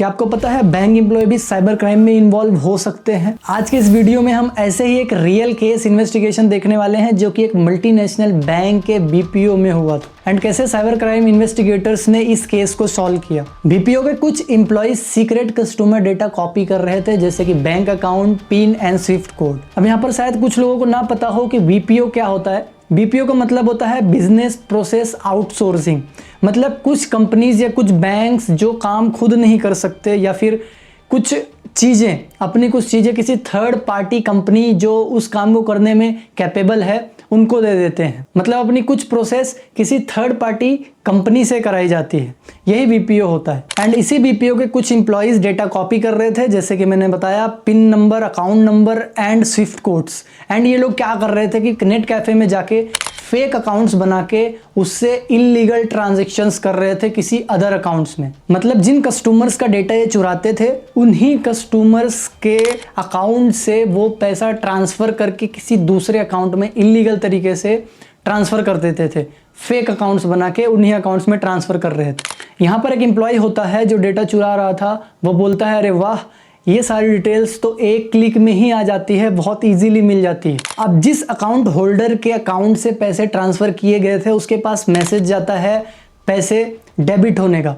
क्या आपको पता है बैंक एम्प्लॉय भी साइबर क्राइम में इन्वॉल्व हो सकते हैं? आज के इस वीडियो में हम ऐसे ही एक रियल केस इन्वेस्टिगेशन देखने वाले हैं जो कि एक मल्टीनेशनल बैंक के बीपीओ में हुआ था एंड कैसे साइबर क्राइम इन्वेस्टिगेटर्स ने इस केस को सॉल्व किया। बीपीओ के कुछ employ secret customer data copy कर रहे थे, जैसे कि bank account, pin and swift code. अब यहाँ पर शायद कुछ लोगों को ना पता हो कि बीपीओ क्या होता है। बीपीओ का मतलब होता है बिजनेस प्रोसेस आउटसोर्सिंग। मतलब कुछ कंपनीज या कुछ बैंक्स जो काम खुद नहीं कर सकते या फिर कुछ चीज़ें किसी थर्ड पार्टी कंपनी जो उस काम को करने में कैपेबल है उनको दे देते हैं। मतलब अपनी कुछ प्रोसेस किसी थर्ड पार्टी कंपनी से कराई जाती है, यही बीपीओ होता है। एंड इसी बीपीओ के कुछ एम्प्लॉयज डेटा कॉपी कर रहे थे, जैसे कि मैंने बताया pin number, account number and Swift codes. And ये लोग क्या कर रहे थे कि नेट कैफे में जाके फेक अकाउंट्स बना के उससे इलीगल ट्रांजैक्शंस कर रहे थे किसी अदर अकाउंट्स में। मतलब जिन कस्टमर्स का डेटा ये चुराते थे उन्हीं कस्टमर्स के अकाउंट से वो पैसा ट्रांसफर करके किसी दूसरे अकाउंट में इलीगल तरीके से ट्रांसफर कर देते थे। फेक अकाउंट्स बना के उन्हीं अकाउंट्स में ट्रांसफर कर रहे थे। यहाँ पर एक एम्प्लॉय होता है जो डेटा चुरा रहा था, वो बोलता है अरे वाह, ये सारी डिटेल्स तो एक क्लिक में ही आ जाती है, बहुत इजीली मिल जाती है। अब जिस अकाउंट होल्डर के अकाउंट से पैसे ट्रांसफर किए गए थे उसके पास मैसेज जाता है पैसे डेबिट होने का।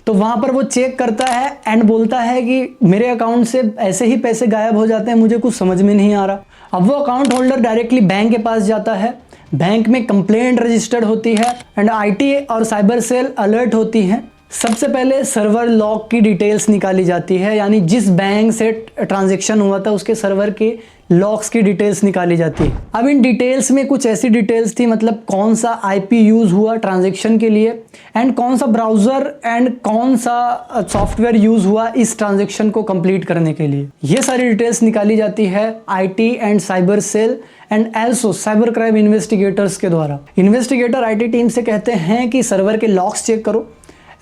तो वहां पर वो चेक करता है एंड बोलता है कि मेरे अकाउंट से ऐसे ही पैसे गायब हो जाते हैं, मुझे कुछ समझ में नहीं आ रहा। अब वो अकाउंट होल्डर डायरेक्टली बैंक के पास जाता है, बैंक में कंप्लेंट रजिस्टर्ड होती है एंड आईटी और साइबर सेल अलर्ट होती है। सबसे पहले सर्वर लॉग की डिटेल्स निकाली जाती है, यानी जिस बैंक से ट्रांजैक्शन हुआ था उसके सर्वर के लॉग्स की डिटेल्स निकाली जाती है। अब इन डिटेल्स में कुछ ऐसी डिटेल्स थी, मतलब कौन सा आईपी यूज हुआ ट्रांजैक्शन के लिए एंड कौन सा ब्राउजर एंड कौन सा सॉफ्टवेयर यूज हुआ इस ट्रांजैक्शन को कंप्लीट करने के लिए। ये सारी डिटेल्स निकाली जाती है IT and cyber cell and also cyber crime investigators के द्वारा। इन्वेस्टिगेटर आईटी टीम से कहते हैं कि सर्वर के लॉग्स चेक करो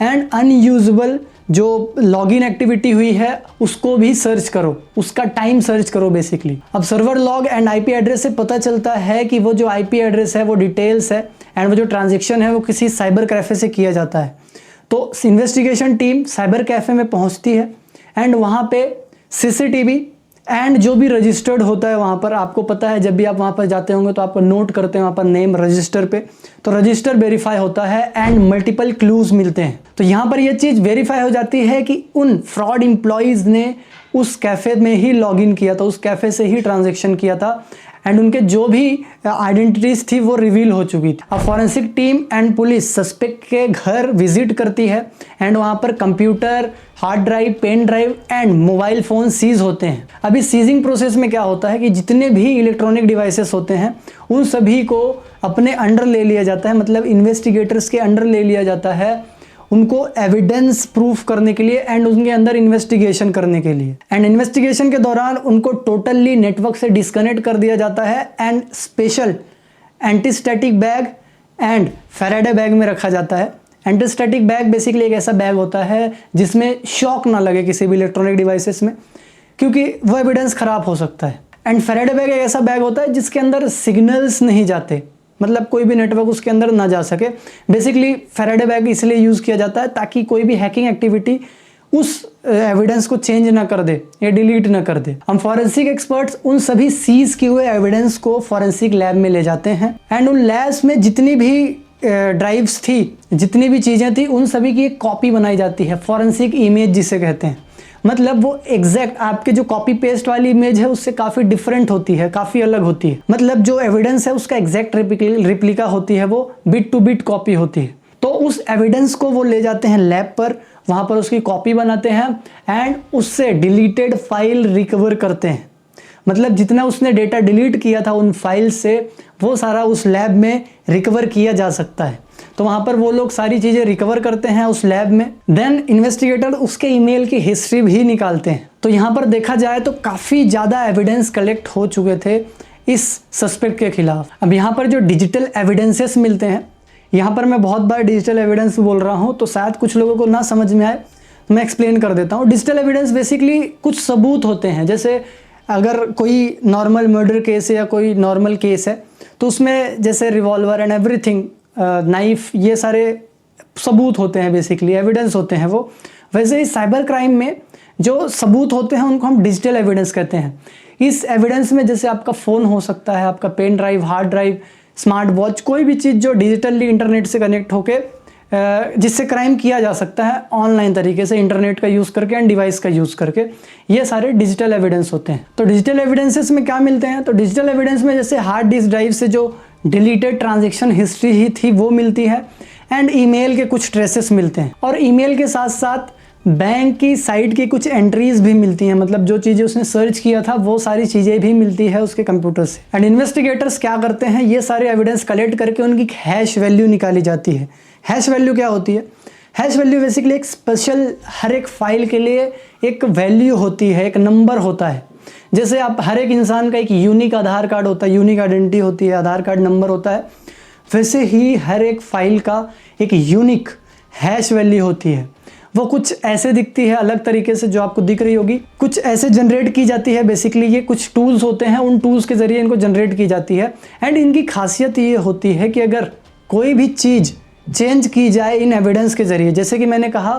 एंड अनयूजेबल जो लॉगिन एक्टिविटी हुई है उसको भी सर्च करो, उसका टाइम सर्च करो बेसिकली। अब server log and IP address से पता चलता है कि वो जो आईपी एड्रेस है वो डिटेल्स है एंड वो जो ट्रांजैक्शन है वो किसी साइबर कैफे से किया जाता है। तो इन्वेस्टिगेशन टीम साइबर कैफे में पहुंचती है एंड वहाँ पे सीसीटीवी एंड जो भी रजिस्टर्ड होता है वहाँ पर, आपको पता है जब भी आप वहाँ पर जाते होंगे तो आपको नोट करते हैं वहाँ पर नेम रजिस्टर पे, तो रजिस्टर वेरीफाई होता है एंड मल्टीपल क्लूज मिलते हैं। तो यहाँ पर ये चीज़ वेरीफाई हो जाती है कि उन फ्रॉड एम्प्लॉयज़ ने उस कैफ़े में ही लॉगिन किया था, उस कैफ़े से ही ट्रांजैक्शन किया था एंड उनके जो भी आइडेंटिटीज थी वो रिवील हो चुकी थी। अब forensic team and police suspect के घर विजिट करती है एंड वहाँ पर computer, hard drive, pen drive and mobile phone seize होते हैं। अब इस सीजिंग प्रोसेस में क्या होता है कि जितने भी इलेक्ट्रॉनिक डिवाइसेस होते हैं उन सभी को अपने अंडर ले लिया जाता है, मतलब इन्वेस्टिगेटर्स के अंडर ले लिया जाता है, उनको एविडेंस प्रूफ करने के लिए एंड उनके अंदर इन्वेस्टिगेशन करने के लिए। एंड इन्वेस्टिगेशन के दौरान उनको टोटली नेटवर्क से डिस्कनेक्ट कर दिया जाता है and special antistatic bag and Faraday bag में रखा जाता है। एंटीस्टैटिक बैग बेसिकली एक ऐसा बैग होता है जिसमें शॉक ना लगे किसी भी इलेक्ट्रॉनिक डिवाइसेस में, क्योंकि वो एविडेंस खराब हो सकता है। एंड फैराडे बैग एक ऐसा बैग होता है जिसके अंदर सिग्नल्स नहीं जाते, मतलब कोई भी नेटवर्क उसके अंदर ना जा सके। बेसिकली फैराडे बैग इसलिए यूज़ किया जाता है ताकि कोई भी हैकिंग एक्टिविटी उस एविडेंस को चेंज ना कर दे या डिलीट ना कर दे। हम फॉरेंसिक एक्सपर्ट्स उन सभी सीज किए हुए एविडेंस को फॉरेंसिक लैब में ले जाते हैं एंड उन लैब्स में जितनी भी ड्राइव्स थी, जितनी भी चीज़ें थी, उन सभी की एक कॉपी बनाई जाती है, फॉरेंसिक इमेज जिसे कहते हैं। मतलब वो एग्जैक्ट आपके जो कॉपी पेस्ट वाली इमेज है उससे काफ़ी डिफरेंट होती है, काफ़ी अलग होती है। मतलब जो एविडेंस है उसका एग्जैक्ट रिप्लिका होती है, वो बिट टू बिट कॉपी होती है। तो उस एविडेंस को वो ले जाते हैं लैब पर, वहाँ पर उसकी कॉपी बनाते हैं एंड उससे डिलीटेड फाइल रिकवर करते हैं। मतलब जितना उसने डेटा डिलीट किया था उन फाइल से वो सारा उस लैब में रिकवर किया जा सकता है। तो वहाँ पर वो लोग सारी चीज़ें रिकवर करते हैं उस लैब में। देन इन्वेस्टिगेटर उसके ईमेल की हिस्ट्री भी निकालते हैं। तो यहाँ पर देखा जाए तो काफ़ी ज़्यादा एविडेंस कलेक्ट हो चुके थे इस सस्पेक्ट के खिलाफ। अब यहाँ पर जो डिजिटल एविडेंसेस मिलते हैं, यहाँ पर मैं बहुत बार डिजिटल एविडेंस बोल रहा हूँ तो शायद कुछ लोगों को ना समझ में आए, मैं एक्सप्लेन कर देता हूँ। डिजिटल एविडेंस बेसिकली कुछ सबूत होते हैं, जैसे अगर कोई नॉर्मल मर्डर केस है या कोई नॉर्मल केस है तो उसमें जैसे रिवॉल्वर एंड एवरीथिंग, नाइफ, ये सारे सबूत होते हैं, बेसिकली एविडेंस होते हैं। वो वैसे ही साइबर क्राइम में जो सबूत होते हैं उनको हम डिजिटल एविडेंस कहते हैं। इस एविडेंस में जैसे आपका फ़ोन हो सकता है, आपका pen drive, hard drive, smart watch, कोई भी चीज़ जो डिजिटली इंटरनेट से कनेक्ट होके जिससे क्राइम किया जा सकता है ऑनलाइन तरीके से, इंटरनेट का यूज़ करके एंड डिवाइस का यूज़ करके, ये सारे डिजिटल एविडेंस होते हैं। तो डिजिटल एविडेंसेस में क्या मिलते हैं? तो डिजिटल एविडेंस में जैसे हार्ड डिस्क ड्राइव से जो डिलीटेड ट्रांजैक्शन हिस्ट्री ही थी वो मिलती है, एंड ईमेल के कुछ ट्रेसेस मिलते हैं, और ईमेल के साथ साथ बैंक की साइट की कुछ एंट्रीज भी मिलती हैं, मतलब जो चीज़ें उसने सर्च किया था वो सारी चीज़ें भी मिलती है उसके कंप्यूटर से। एंड इन्वेस्टिगेटर्स क्या करते हैं, ये सारे एविडेंस कलेक्ट करके उनकी हैश वैल्यू निकाली जाती है। हैश वैल्यू क्या होती है? हैश वैल्यू बेसिकली एक स्पेशल, हर एक फाइल के लिए एक वैल्यू होती है, एक नंबर होता है। जैसे आप हर एक इंसान का एक यूनिक आधार कार्ड होता है, यूनिक आइडेंटिटी होती है, आधार कार्ड नंबर होता है, वैसे ही हर एक फाइल का एक यूनिक हैश वैल्यू होती है। वो कुछ ऐसे दिखती है अलग तरीके से, जो आपको दिख रही होगी, कुछ ऐसे जनरेट की जाती है। बेसिकली ये कुछ टूल्स होते हैं, उन टूल्स के ज़रिए इनको जनरेट की जाती है। एंड इनकी खासियत ये होती है कि अगर कोई भी चीज़ चेंज की जाए इन एविडेंस के ज़रिए, जैसे कि मैंने कहा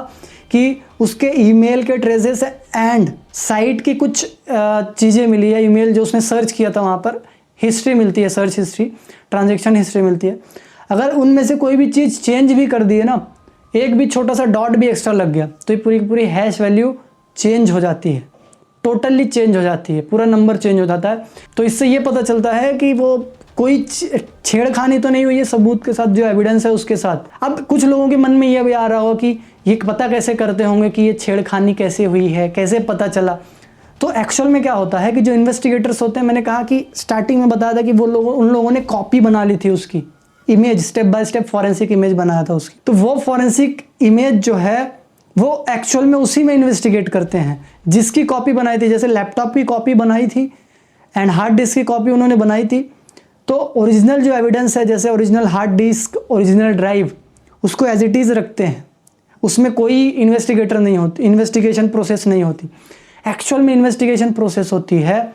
कि उसके ईमेल के ट्रेसेस एंड साइट की कुछ चीज़ें मिली है, ईमेल जो उसने सर्च किया था वहाँ पर हिस्ट्री मिलती है, सर्च हिस्ट्री, ट्रांजैक्शन हिस्ट्री मिलती है। अगर उनमें से कोई भी चीज़ चेंज भी कर दी है ना, एक भी छोटा सा डॉट भी एक्स्ट्रा लग गया, तो ये पूरी की पूरी हैश वैल्यू चेंज हो जाती है, टोटली चेंज हो जाती है, पूरा नंबर चेंज हो जाता है। तो इससे ये पता चलता है कि वो कोई छेड़खानी तो नहीं हुई है सबूत के साथ, जो एविडेंस है उसके साथ। अब कुछ लोगों के मन में ये भी आ रहा होगा कि ये पता कैसे करते होंगे कि ये छेड़खानी कैसे हुई है, कैसे पता चला। तो एक्चुअल में क्या होता है कि जो इन्वेस्टिगेटर्स होते हैं, मैंने कहा कि स्टार्टिंग में बताया था कि उन लोगों ने कॉपी बना ली थी उसकी image, step by step forensic image बनाया था उसकी। तो वो फॉरेंसिक इमेज जो है वो एक्चुअल में उसी में इन्वेस्टिगेट करते हैं जिसकी कॉपी बनाई थी। जैसे लैपटॉप की कॉपी बनाई थी एंड हार्ड डिस्क की कॉपी उन्होंने बनाई थी, तो ओरिजिनल जो एविडेंस है, जैसे original hard disk, original drive, उसको एज इट इज़ रखते हैं, उसमें कोई इन्वेस्टिगेटर नहीं होती, इन्वेस्टिगेशन प्रोसेस नहीं होती। एक्चुअल में इन्वेस्टिगेशन प्रोसेस होती है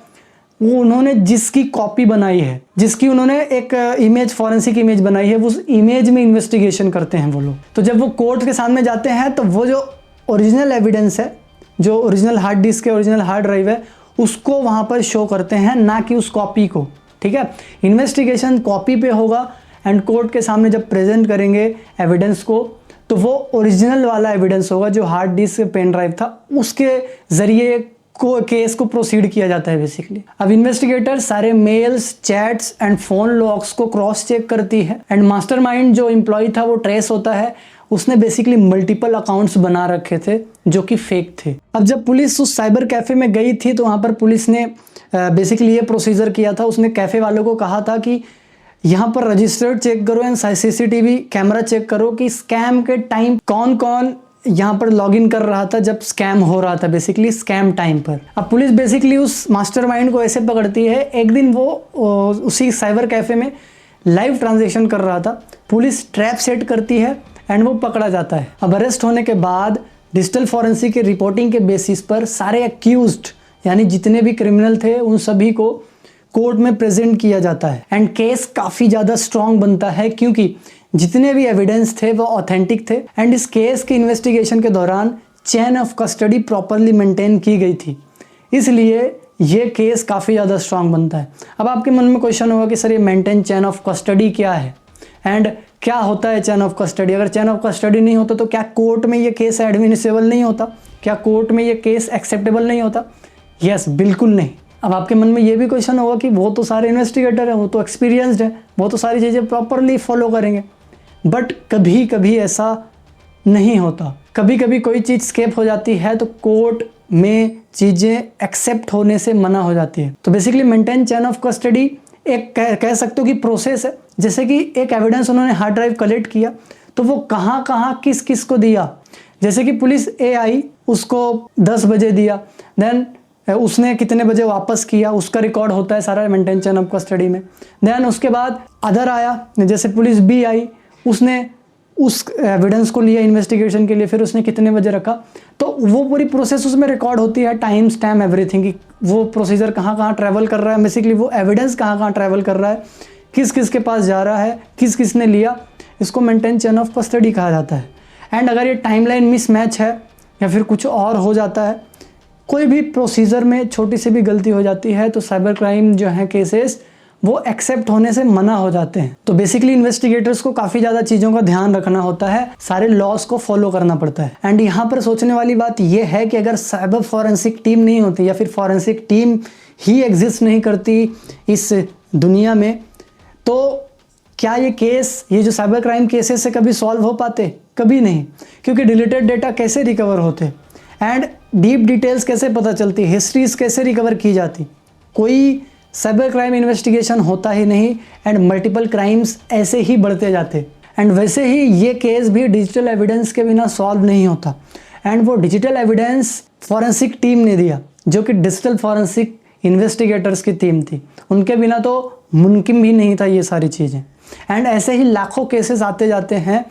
वो उन्होंने जिसकी कॉपी बनाई है, जिसकी उन्होंने एक इमेज, फॉरेंसिक इमेज बनाई है, उस इमेज में इन्वेस्टिगेशन करते हैं वो लोग। तो जब वो कोर्ट के सामने जाते हैं तो वो जो ओरिजिनल एविडेंस है, जो ओरिजिनल हार्ड डिस्क है, ओरिजिनल हार्ड ड्राइव है, उसको वहाँ पर शो करते हैं, ना कि उस कॉपी को। ठीक है, इन्वेस्टिगेशन कॉपी पे होगा एंड कोर्ट के सामने जब प्रेजेंट करेंगे एविडेंस को, तो वो ओरिजिनल वाला एविडेंस होगा जो हार्ड डिस्क पेन ड्राइव था, उसके ज़रिए केस को प्रोसीड किया जाता है बेसिकली। अब इन्वेस्टिगेटर सारे mails, chats and phone logs को क्रॉस चेक करती है एंड मास्टरमाइंड जो एम्प्लॉय था वो ट्रेस होता है। उसने बेसिकली मल्टीपल अकाउंट्स बना रखे थे जो कि फेक थे। अब जब पुलिस उस साइबर कैफ़े में गई थी तो वहाँ पर पुलिस ने बेसिकली ये प्रोसीजर किया था। उसने कैफ़े वालों को कहा था कि यहाँ पर रजिस्टर्ड चेक करो एंड सीसीटीवी कैमरा चेक करो कि स्कैम के टाइम कौन कौन यहाँ पर लॉगिन कर रहा था जब स्कैम हो रहा था, बेसिकली स्कैम टाइम पर। अब पुलिस बेसिकली उस मास्टरमाइंड को ऐसे पकड़ती है, एक दिन वो उसी साइबर कैफ़े में लाइव ट्रांजैक्शन कर रहा था, पुलिस ट्रैप सेट करती है एंड वो पकड़ा जाता है। अब अरेस्ट होने के बाद डिजिटल फॉरेंसिक की रिपोर्टिंग के बेसिस पर सारे एक्यूज्ड यानी जितने भी क्रिमिनल थे उन सभी को कोर्ट में प्रेजेंट किया जाता है एंड केस काफ़ी ज़्यादा स्ट्रॉन्ग बनता है क्योंकि जितने भी एविडेंस थे वो ऑथेंटिक थे एंड इस केस के इन्वेस्टिगेशन के दौरान chain of custody properly maintain की गई थी, इसलिए ये केस काफ़ी ज़्यादा स्ट्रॉन्ग बनता है। अब आपके मन में क्वेश्चन होगा कि सर ये मेंटेन चेन ऑफ कस्टडी क्या है एंड क्या होता है चेन ऑफ कस्टडी? अगर चेन ऑफ कस्टडी नहीं होता तो क्या कोर्ट में ये केस एडमिनिसेबल नहीं होता? क्या कोर्ट में ये केस एक्सेप्टेबल नहीं होता? यस, बिल्कुल नहीं। अब आपके मन में ये भी क्वेश्चन होगा कि वो तो सारे इन्वेस्टिगेटर हैं, वो तो एक्सपीरियंस्ड है, वो तो सारी चीज़ें प्रॉपरली फॉलो करेंगे, बट कभी कभी ऐसा नहीं होता। कभी कभी कोई चीज़ स्केप हो जाती है तो कोर्ट में चीज़ें एक्सेप्ट होने से मना हो जाती है। तो basically maintain chain of custody एक कह सकते हो कि प्रोसेस है। जैसे कि एक एविडेंस उन्होंने हार्ड ड्राइव कलेक्ट किया तो वो कहाँ कहाँ किस किस को दिया, जैसे कि पुलिस ए आई उसको 10 बजे दिया, देन उसने कितने बजे वापस किया उसका रिकॉर्ड होता है सारा मेंटेन चेन ऑफ कस्टडी में। देन उसके बाद अदर आया, जैसे पुलिस बी आई, उसने उस एविडेंस को लिया इन्वेस्टिगेशन के लिए, फिर उसने कितने बजे रखा, तो वो पूरी प्रोसेस उसमें रिकॉर्ड होती है, टाइम स्टैम्प एवरीथिंग की वो प्रोसीजर कहाँ कहाँ ट्रैवल कर रहा है, बेसिकली वो एविडेंस कहाँ कहाँ ट्रैवल कर रहा है, किस किस के पास जा रहा है, किस किस ने लिया, इसको मेंटेन चेन ऑफ कस्टडी कहा जाता है। एंड अगर ये टाइमलाइन मिसमैच है या फिर कुछ और हो जाता है, कोई भी प्रोसीजर में छोटी सी भी गलती हो जाती है तो साइबर क्राइम जो है केसेस वो एक्सेप्ट होने से मना हो जाते हैं। तो बेसिकली इन्वेस्टिगेटर्स को काफ़ी ज़्यादा चीज़ों का ध्यान रखना होता है, सारे लॉस को फॉलो करना पड़ता है। एंड यहाँ पर सोचने वाली बात यह है कि अगर साइबर फॉरेंसिक टीम नहीं होती या फिर फॉरेंसिक टीम ही एग्जिस्ट नहीं करती इस दुनिया में, तो क्या ये जो साइबर क्राइम केसेस से कभी सॉल्व हो पाते? कभी नहीं, क्योंकि डिलीटेड डेटा कैसे रिकवर होते एंड डीप डिटेल्स कैसे पता चलती, हिस्ट्रीज कैसे रिकवर की जाती, कोई साइबर क्राइम इन्वेस्टिगेशन होता ही नहीं एंड मल्टीपल क्राइम्स ऐसे ही बढ़ते जाते। एंड वैसे ही ये केस भी डिजिटल एविडेंस के बिना सॉल्व नहीं होता। एंड वो डिजिटल एविडेंस फॉरेंसिक टीम ने दिया, जो कि डिजिटल फॉरेंसिक इन्वेस्टिगेटर्स की टीम थी, उनके बिना तो मुमकिन भी नहीं था ये सारी चीज़ें। एंड ऐसे ही लाखों केसेस आते जाते हैं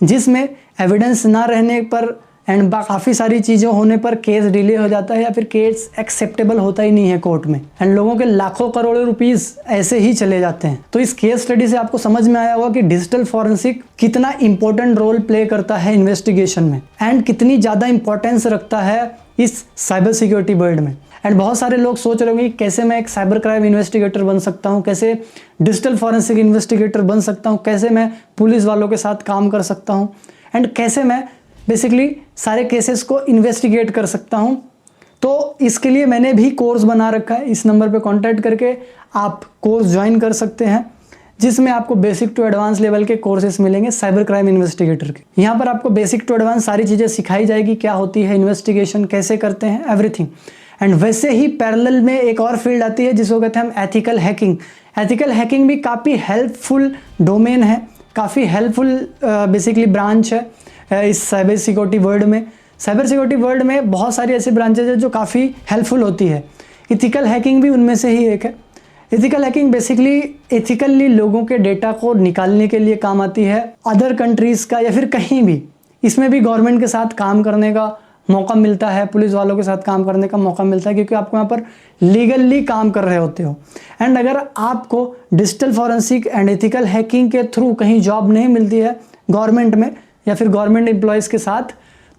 जिसमें एविडेंस ना रहने पर एंड काफ़ी सारी चीज़ें होने पर केस डिले हो जाता है या फिर केस एक्सेप्टेबल होता ही नहीं है कोर्ट में, एंड लोगों के लाखों करोड़ों रुपीस ऐसे ही चले जाते हैं। तो इस केस स्टडी से आपको समझ में आया होगा कि डिजिटल फॉरेंसिक कितना इंपॉर्टेंट रोल प्ले करता है इन्वेस्टिगेशन में एंड कितनी ज़्यादा इंपॉर्टेंस रखता है इस साइबर सिक्योरिटी वर्ल्ड में। एंड बहुत सारे लोग सोच रहे होंगे कि कैसे मैं एक साइबर क्राइम इन्वेस्टिगेटर बन सकता हूँ, कैसे डिजिटल फॉरेंसिक इन्वेस्टिगेटर बन सकता हूँ, कैसे मैं पुलिस वालों के साथ काम कर सकता हूँ एंड कैसे मैं बेसिकली सारे केसेस को इन्वेस्टिगेट कर सकता हूँ। तो इसके लिए मैंने भी कोर्स बना रखा है, इस नंबर पे कांटेक्ट करके आप कोर्स ज्वाइन कर सकते हैं, जिसमें आपको बेसिक टू एडवांस लेवल के कोर्सेस मिलेंगे साइबर क्राइम इन्वेस्टिगेटर के। यहाँ पर आपको बेसिक टू एडवांस सारी चीज़ें सिखाई जाएगी, क्या होती है इन्वेस्टिगेशन, कैसे करते हैं, एवरीथिंग। एंड वैसे ही पैरेलल में एक और फील्ड आती है जिसको कहते हैं हम एथिकल हैकिंग। एथिकल हैकिंग भी काफ़ी हेल्पफुल डोमेन है, काफ़ी हेल्पफुल बेसिकली ब्रांच है इस साइबर सिक्योरिटी वर्ल्ड में। साइबर सिक्योरिटी वर्ल्ड में बहुत सारी ऐसी ब्रांचेज है जो काफ़ी हेल्पफुल होती है। एथिकल हैकिंग भी उनमें से ही एक है। एथिकल हैकिंग बेसिकली एथिकली लोगों के डेटा को निकालने के लिए काम आती है, अदर कंट्रीज़ का या फिर कहीं भी। इसमें भी गवर्नमेंट के साथ काम करने का मौका मिलता है, पुलिस वालों के साथ काम करने का मौका मिलता है, क्योंकि आपको यहाँ पर लीगली काम कर रहे होते हो। एंड अगर आपको digital forensic and ethical hacking के थ्रू कहीं जॉब नहीं मिलती है गवर्नमेंट में या फिर गवर्नमेंट एम्प्लॉयज़ के साथ,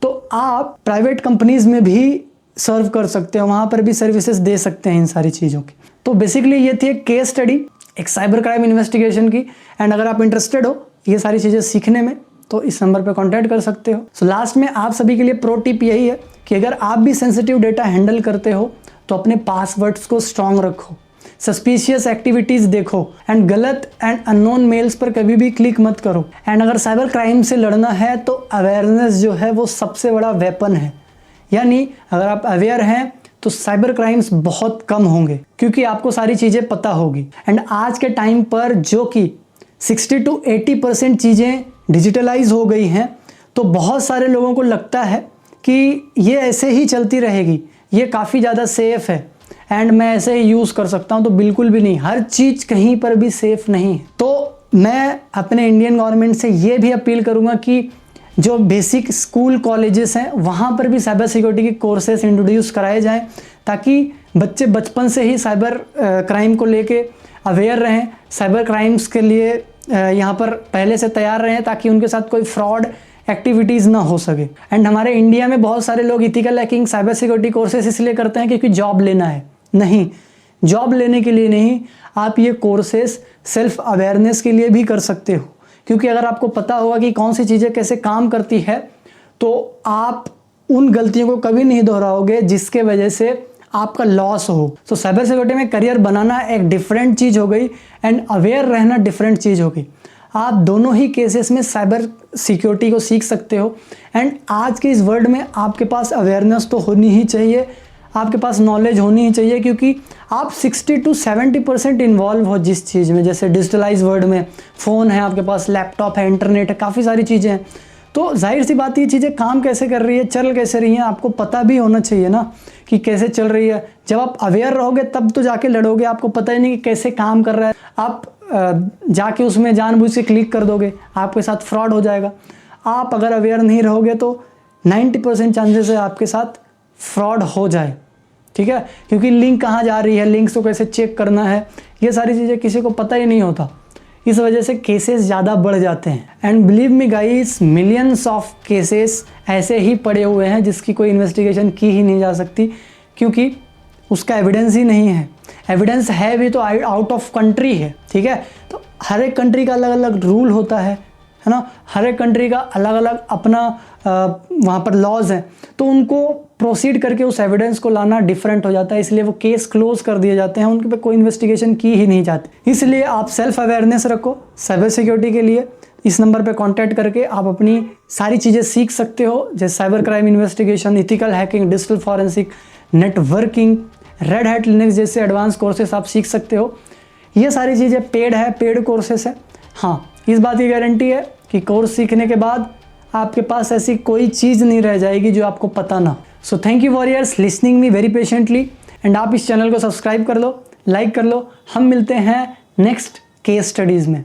तो आप प्राइवेट कंपनीज़ में भी सर्व कर सकते हो, वहाँ पर भी सर्विसेज दे सकते हैं इन सारी चीज़ों की। तो बेसिकली ये थी एक केस स्टडी एक साइबर क्राइम इन्वेस्टिगेशन की। एंड अगर आप इंटरेस्टेड हो ये सारी चीज़ें सीखने में तो इस नंबर पे कांटेक्ट कर सकते हो। सो लास्ट में आप सभी के लिए प्रो टिप यही है कि अगर आप भी सेंसिटिव डेटा हैंडल करते हो तो अपने पासवर्ड्स को स्ट्रॉन्ग रखो, सस्पिशियस एक्टिविटीज़ देखो एंड गलत एंड अननोन मेल्स पर कभी भी क्लिक मत करो। एंड अगर साइबर क्राइम से लड़ना है तो अवेयरनेस जो है वो सबसे बड़ा वेपन है। यानी अगर आप अवेयर हैं तो साइबर क्राइम्स बहुत कम होंगे, क्योंकि आपको सारी चीज़ें पता होगी। एंड आज के टाइम पर जो कि 60 to 80% चीज़ें डिजिटलाइज हो गई हैं, तो बहुत सारे लोगों को लगता है कि ये ऐसे ही चलती रहेगी, ये काफ़ी ज़्यादा सेफ़ है एंड मैं ऐसे ही यूज़ कर सकता हूँ। तो बिल्कुल भी नहीं, हर चीज़ कहीं पर भी सेफ़ नहीं है। तो मैं अपने इंडियन गवर्नमेंट से ये भी अपील करूँगा कि जो बेसिक स्कूल कॉलेजेस हैं वहाँ पर भी साइबर सिक्योरिटी के कोर्सेस इंट्रोड्यूस कराए जाएं, ताकि बच्चे बचपन से ही साइबर क्राइम को लेके अवेयर रहें, साइबर क्राइम्स के लिए यहाँ पर पहले से तैयार रहें, ताकि उनके साथ कोई फ्रॉड एक्टिविटीज़ ना हो सके। एंड हमारे इंडिया में बहुत सारे लोग ethical hacking cyber security courses इसलिए करते हैं क्योंकि जॉब लेना है। नहीं, जॉब लेने के लिए नहीं, आप ये कोर्सेस सेल्फ अवेयरनेस के लिए भी कर सकते हो, क्योंकि अगर आपको पता होगा कि कौन सी चीज़ें कैसे काम करती है तो आप उन गलतियों को कभी नहीं दोहराओगे जिसके वजह से आपका लॉस हो। तो साइबर सिक्योरिटी में करियर बनाना एक डिफरेंट चीज़ हो गई एंड अवेयर रहना डिफरेंट चीज़ हो गई। आप दोनों ही केसेस में साइबर सिक्योरिटी को सीख सकते हो। एंड आज के इस वर्ल्ड में आपके पास अवेयरनेस तो होनी ही चाहिए, आपके पास नॉलेज होनी ही चाहिए, क्योंकि आप 60 to 70% इन्वॉल्व हो जिस चीज़ में, जैसे डिजिटलाइज वर्ल्ड में फ़ोन है आपके पास, लैपटॉप है, इंटरनेट है, काफ़ी सारी चीज़ें हैं। तो जाहिर सी बात ये चीज़ें काम कैसे कर रही है, चल कैसे रही हैं, आपको पता भी होना चाहिए ना कि कैसे चल रही है। जब आप अवेयर रहोगे तब तो जाके लड़ोगे, आपको पता ही नहीं कि कैसे काम कर रहा है, आप जाके उसमें जानबूझ के क्लिक कर दोगे, आपके साथ फ्रॉड हो जाएगा। आप अगर अवेयर नहीं रहोगे तो 90% चांसेस है आपके साथ फ्रॉड हो जाए, ठीक है, क्योंकि लिंक कहाँ जा रही है, लिंक्स को कैसे चेक करना है, ये सारी चीज़ें किसी को पता ही नहीं होता। इस वजह से केसेस ज़्यादा बढ़ जाते हैं। And believe me guys, millions of cases ऐसे ही पड़े हुए हैं जिसकी कोई इन्वेस्टिगेशन की ही नहीं जा सकती, क्योंकि उसका एविडेंस ही नहीं है। एविडेंस है भी तो आउट ऑफ कंट्री है, ठीक है। तो हर एक कंट्री का अलग अलग रूल होता है ना, हर एक कंट्री का अलग अलग अपना वहाँ पर लॉज हैं, तो उनको प्रोसीड करके उस एविडेंस को लाना डिफरेंट हो जाता है, इसलिए वो केस क्लोज कर दिए जाते हैं, उनके पे कोई इन्वेस्टिगेशन की ही नहीं जाती। इसलिए आप सेल्फ अवेयरनेस रखो साइबर सिक्योरिटी के लिए। इस नंबर पे कांटेक्ट करके आप अपनी सारी चीज़ें सीख सकते हो, जैसे cyber crime investigation, ethical hacking, digital forensic, networking, red hat Linux जैसे एडवांस कोर्सेस आप सीख सकते हो। ये सारी चीज़ें पेड है, पेड कोर्सेस है। हाँ, इस बात की गारंटी है कि कोर्स सीखने के बाद आपके पास ऐसी कोई चीज़ नहीं रह जाएगी जो आपको पता ना। So thank you for yours listening me very patiently, and आप इस चैनल को सब्सक्राइब कर लो, लाइक कर लो। हम मिलते हैं नेक्स्ट केस स्टडीज़ में।